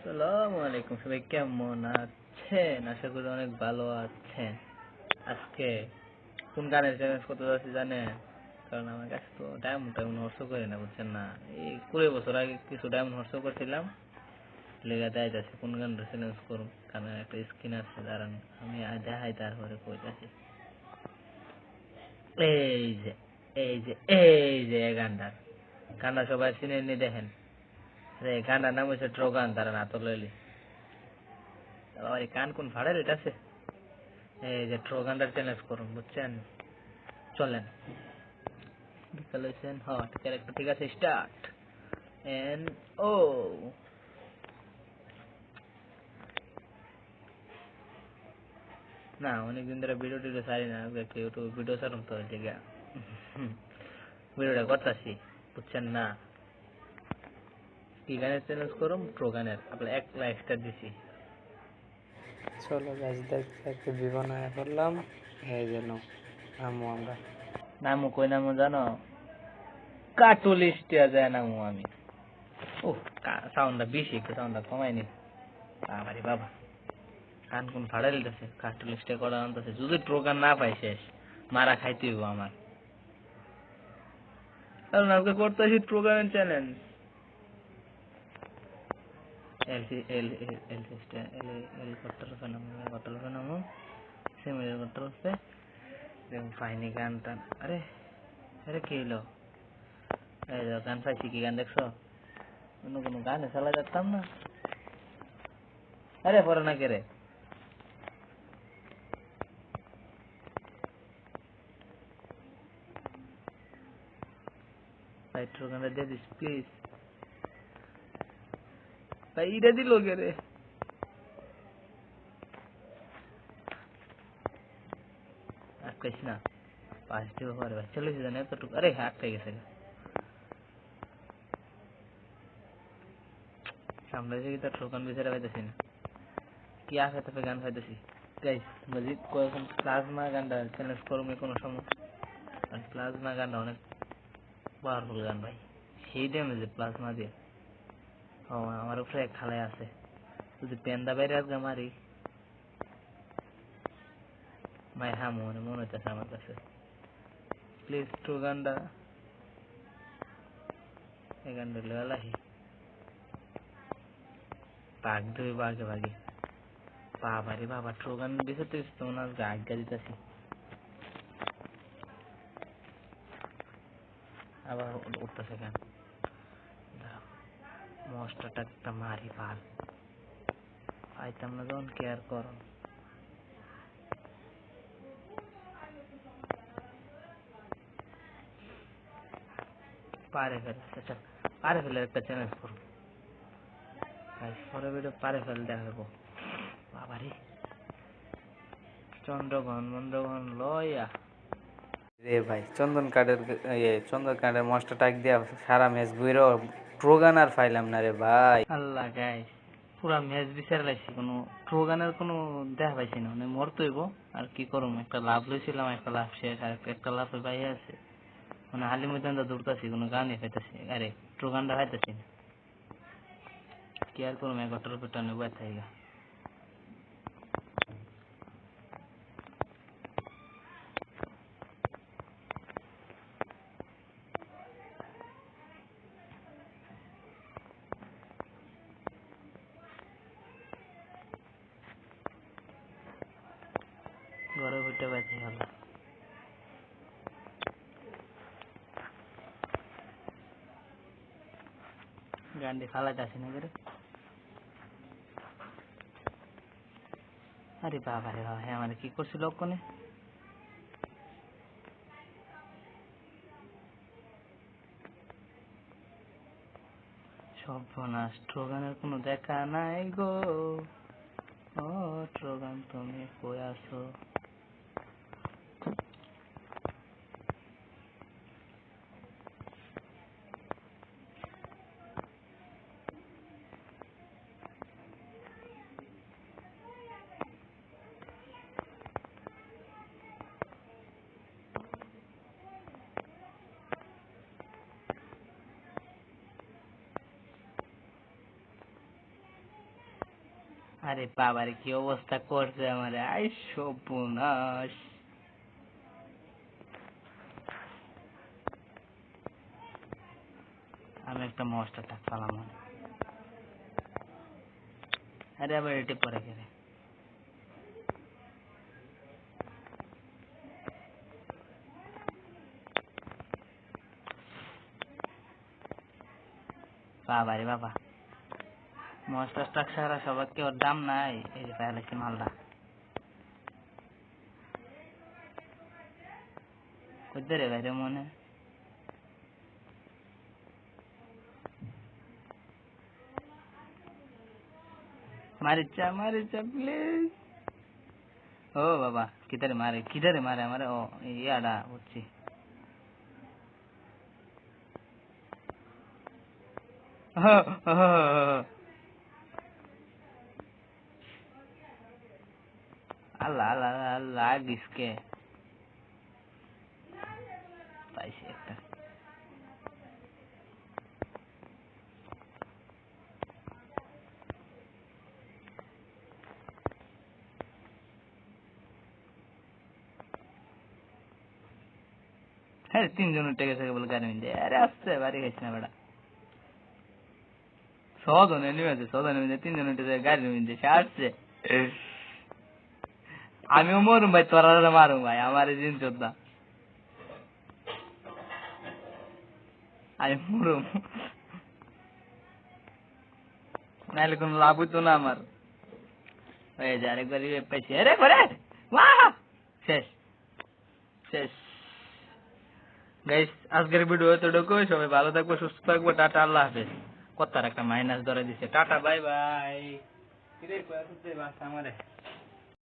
আসসালামু আলাইকুম, সবাই কেমন আছেন? আশা করি অনেক ভালো আছেন। আজকে কোন গানের চ্যালেঞ্জ করতে যাচ্ছি জানেন? কারণ আমার কাছে তো ডায়মন্ড হর্স করে না, বুঝছেন না? এই 20 বছর আগে কিছু ডায়মন্ড হর্স করছিলাম, লেগে দেয় যাচ্ছে কোন গানটা চ্যালেঞ্জ করুন। কারণ একটা স্ক্রিন আছে, দাঁড়ান আমি দেখাই, তারপরে কইতাছি। এই যে এই যে গানটা সবাই চিনে নি, দেখেন রে। গানটার নাম হচ্ছে ট্রোগান। তারা না তো লইলি আমার কান কোন ভাড়া রেট আছে। এই যে ট্রোগানটার চ্যালেঞ্জ করুন, বুঝছেন? চলেন বিকালেছেন। হ্যাঁ, ক্যারেক্টার ঠিক আছে, স্টার্ট। এন ও না, অনেকদিন ধরে ভিডিও টিডিও ছাড়ি না, একটু ইউটিউব ভিডিও ছাড়ুন তো, ঠিক আছে? ভিডিওটা করতেছি, বুঝছেন না? কি গানের চ্যালেঞ্জ করুন? ট্রোগানের। আপনার 1 লাখ স্টার দিছি। চলো গাছ দেখতে দেখতে বিমান হয়ে পড়লাম। এই যেন নামো আমরা। নামও কই নামও জানো? কাটুলিস্টিয়া যায় নামও আমি। ও সাউন্ডটা বেশি, একটু সাউন্ডটা কমাই নি। বাবারে বাবা, কান কোন ফাড়াই দিতেছে। কাটুলিস্টিয়া করা আনতেছে, যদি ট্রোগান না পাই শেষ, মারা খাইতে হইব আমার। কারণ আজকে করতেছি ট্রোগানের চ্যালেঞ্জ। হেলিকপ্টার নামো, সেমি হেলিকপ্টার হচ্ছে। দেখুন ফাইনি গান টান। আরে আরে কি হইলো? এই গান পাইছি, কি গান দেখছো? অন্য কোনো গানে চালা যাচ্তাম না। আরে পরে না কে রে? ভাই ট্রোগানটা দিয়ে দিস প্লিজ। ভাই ইটা দিল কে রে? আটকাইস না, পাঁচ দিব পরে। ভাই চলে জানে এতটুকু। আরে হ্যাঁ, আটকাই গেছে। সামনে থেকে তার ট্রোগান বিচারে পাইতেছি না। কি আছে তবে গান পাইতেছি। গাইস মজিদ কয়েকজন প্লাজমা গানটা চ্যালেঞ্জ করবে কোনো সময়। আর প্লাজমা গানটা অনেক পাওয়ারফুল গান ভাই, সেই ড্যামেজে প্লাজমা দিয়ে। ও আমার উপরে এক খালাই আছে, যদি পেন্দা বাইরে আজকে মারি মাই হ্যাঁ মনে হইতেছে আমার কাছে। প্লিজ ট্রু গানটা, এই গানটা লেলাহি বাঘ দুই বাঘে বাঘে। বাবা রে বাবা, ট্রু গান দিছে তো তোমার আজ্ঞা দিতেছি। আবার উঠতেছে গান। মস্টারটা একটা মারি পাল আইতাম না যখন কেয়ার করো। পারে ফেলে, আচ্ছা পারে ফেলে একটা চ্যালেঞ্জ করো পরে ভিডিও। পারে ফেলে দেখাবো। বাবারে চন্দ্রগণ লয়া। রে ভাই চন্দন কাঠের মস্ত টাক দিয়া সারা ম্যাচ বুইরো ট্রোগান আর ফাইলাম না রে ভাই। আল্লাহ গাইস, পুরা ম্যাচ বিচার লাইছি, কোনো ট্রোগানের কোনো দেখা পাইছি না। মানে মরতে হইব। আর কি করুম, একটা লাভ লইছিলাম, একটা লাভ শেষ, আর একটা লাভ বাইরে আছে। মানে হালি ময়দান দৌড়তাছি, কোনো গানই পাইতাছি। আরে ট্রোগানটা পাইতাছি না। কি আর করুম, 11টার উপর টানে বয়ে থাকি। ঘরে বইটা বয়ে থাকি। আল্লাহ গানটি ফালাইতাছি না করে। আরে বাবা রে বাবা, হ্যাঁ মানে কি করছিল ওখানে? সর্বনাশ, ট্রোগানের কোনো দেখা নাই গো। ও ট্রোগান তুমি কই আছো? আরে বাবারে কি অবস্থা করছে আমার, আই সর্বনাশ। আমি একটা মস্টার টাক পালাম। আরে আবার এটি পরে গেলে বাবা রে বাবা, মস্টার টাক সারা সবার কি ওর দাম নাই? এই যে পাইলাছি মালদা কইতে রে বাইরে মনে মারিচা প্লিজ। ও বাবা কিধারে মারে আমার, ও ইয়াডা বুঝছি। আল্লাহ আল্লাহ আল্লাহ গিসকে পাইছি একটা। হ্যাঁ 3 জন উঠে গেছে বলে গাড়ি মিলে। আরে আসছে বাড়ি গেছি না বেটা, 100 জন নেমেছে, 100 জন নেমেছে, 3 জন উঠেছে গাড়ি মিলে, সে আসছে। আমিও মরুম ভাই, তোরা মারুম ভাই, আমার দিন চোদ্দা আমি মরুম, নাহলে কোনো লাভ হইতো না আমার। এই যে আরেকবার পাইছি, আরে করে শেষ শেষ। গাইস আজকের ভিডিও এতটুকু, সবাই ভালো থাকবো, সুস্থ থাকবো, টাটা, আল্লাহ হাফেজ। কত্তার একটা মাইনাস ধরে দিছে, টাটা বাই বাই।